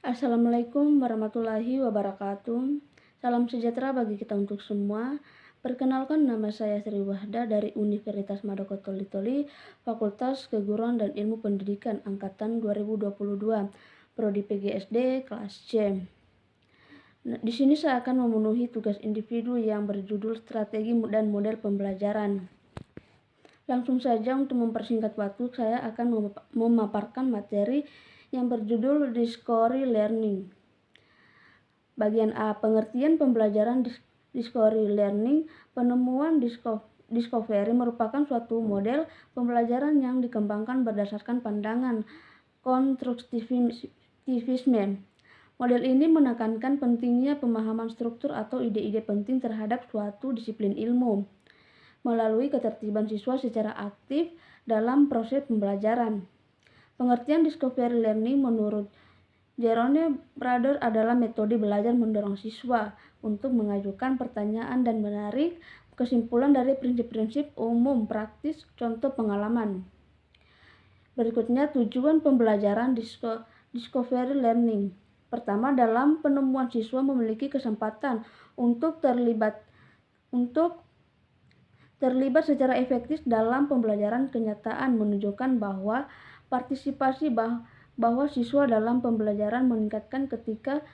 Assalamualaikum warahmatullahi wabarakatuh. Salam sejahtera bagi kita untuk semua. Perkenalkan, nama saya Sri Wahda dari Universitas Madoko Toli-Toli, Fakultas Keguruan dan Ilmu Pendidikan Angkatan 2022, Prodi PGSD kelas C. Di sini saya akan memenuhi tugas individu yang berjudul Strategi dan Model Pembelajaran. Langsung saja, untuk mempersingkat waktu, saya akan memaparkan materi yang berjudul Discovery Learning. Bagian A, pengertian pembelajaran. Discovery Learning. Penemuan discovery merupakan suatu model pembelajaran yang dikembangkan berdasarkan pandangan konstruktivisme. Model ini menekankan pentingnya pemahaman struktur atau ide-ide penting terhadap suatu disiplin ilmu melalui ketertiban siswa secara aktif dalam proses pembelajaran. Pengertian discovery learning menurut Jerome Brothers adalah metode belajar mendorong siswa untuk mengajukan pertanyaan dan menarik kesimpulan dari prinsip-prinsip umum, praktis, contoh pengalaman. Berikutnya, tujuan pembelajaran discovery learning. Pertama, dalam penemuan siswa memiliki kesempatan untuk terlibat secara efektif dalam pembelajaran. Kenyataan menunjukkan bahwa partisipasi bahwa siswa dalam pembelajaran meningkatkan ketika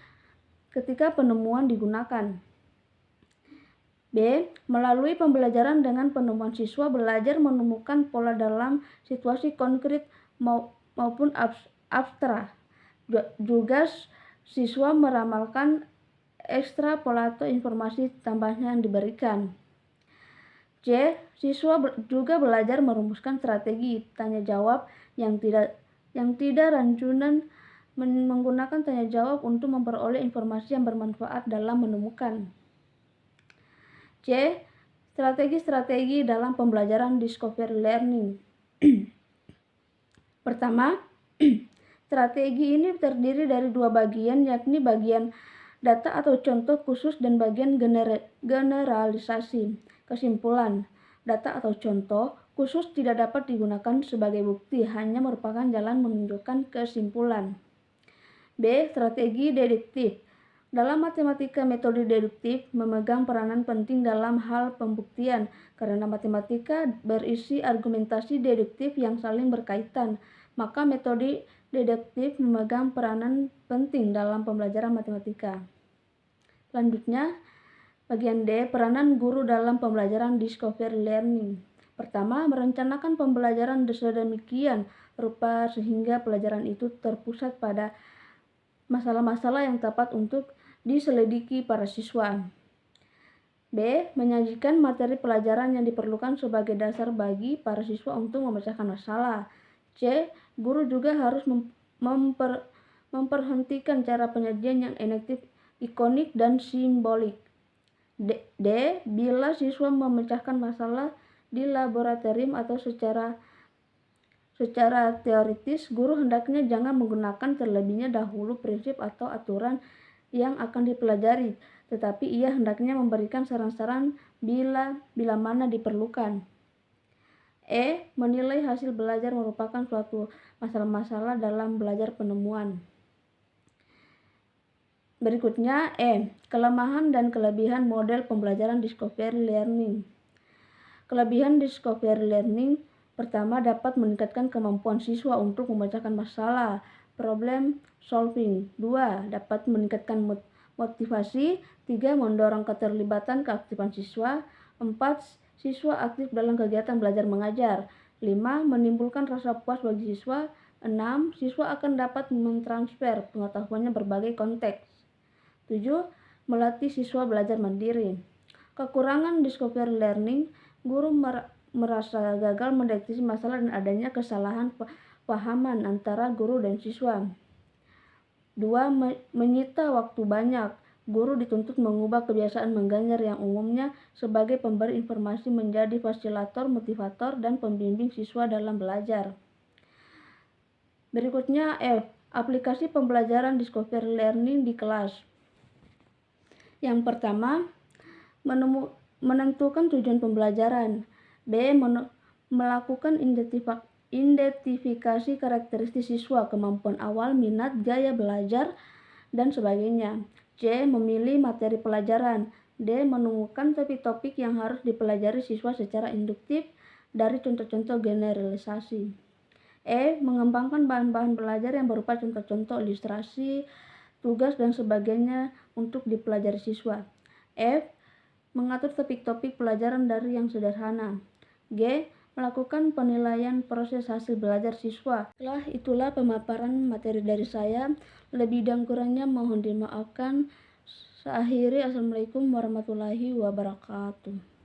penemuan digunakan. B. Melalui pembelajaran dengan penemuan, siswa belajar menemukan pola dalam situasi konkret maupun abstrak. Juga siswa meramalkan ekstrapolator informasi tambahnya yang diberikan. C. Siswa juga belajar merumuskan strategi tanya jawab yang tidak rancunan, menggunakan tanya jawab untuk memperoleh informasi yang bermanfaat dalam menemukan. C. Strategi-strategi dalam pembelajaran discovery learning. Pertama, strategi ini terdiri dari dua bagian, yakni bagian data atau contoh khusus dan bagian generalisasi. Kesimpulan, data atau contoh khusus tidak dapat digunakan sebagai bukti, hanya merupakan jalan menunjukkan kesimpulan. B. Strategi deduktif. Dalam matematika, metode deduktif memegang peranan penting dalam hal pembuktian, karena matematika berisi argumentasi deduktif yang saling berkaitan, maka metode deduktif memegang peranan penting dalam pembelajaran matematika. Selanjutnya, bagian D, peranan guru dalam pembelajaran discovery learning. Pertama, merencanakan pembelajaran sedemikian rupa sehingga pelajaran itu terpusat pada masalah-masalah yang tepat untuk diselidiki para siswa. B. Menyajikan materi pelajaran yang diperlukan sebagai dasar bagi para siswa untuk memecahkan masalah. C. Guru juga harus memperhentikan cara penyajian yang efektif, ikonik, dan simbolik. D. Bila siswa memecahkan masalah di laboratorium atau secara teoritis, guru hendaknya jangan menggunakan terlebihnya dahulu prinsip atau aturan yang akan dipelajari, tetapi ia hendaknya memberikan saran-saran bila mana diperlukan. E. Menilai hasil belajar merupakan suatu masalah-masalah dalam belajar penemuan. Berikutnya, E. Kelemahan dan kelebihan model pembelajaran discovery learning. Kelebihan discovery learning: pertama, dapat meningkatkan kemampuan siswa untuk memecahkan masalah, problem solving. 2. Dapat meningkatkan motivasi. 3. Mendorong keterlibatan keaktifan siswa. 4. Siswa aktif dalam kegiatan belajar mengajar. 5. Menimbulkan rasa puas bagi siswa. 6. Siswa akan dapat mentransfer pengetahuannya berbagai konteks. 7. Melatih siswa belajar mandiri. Kekurangan discovery learning: guru merasa gagal mendeteksi masalah dan adanya kesalahan pahaman antara guru dan siswa. 2. Menyita waktu banyak. Guru dituntut mengubah kebiasaan mengganjar yang umumnya sebagai pemberi informasi menjadi fasilitator, motivator, dan pembimbing siswa dalam belajar. Berikutnya, F. Aplikasi pembelajaran discovery learning di kelas. Yang pertama, menentukan tujuan pembelajaran. B. Melakukan identifikasi karakteristik siswa, kemampuan awal, minat, gaya belajar, dan sebagainya. C. Memilih materi pelajaran. D. Menemukan topik-topik yang harus dipelajari siswa secara induktif dari contoh-contoh generalisasi. E. Mengembangkan bahan-bahan belajar yang berupa contoh-contoh ilustrasi, tugas, dan sebagainya untuk dipelajari siswa. F. Mengatur topik-topik pelajaran dari yang sederhana. G. Melakukan penilaian proses hasil belajar siswa. Itulah pemaparan materi dari saya. Lebih dan kurangnya mohon dimaafkan. Saya akhiri, Assalamualaikum warahmatullahi wabarakatuh.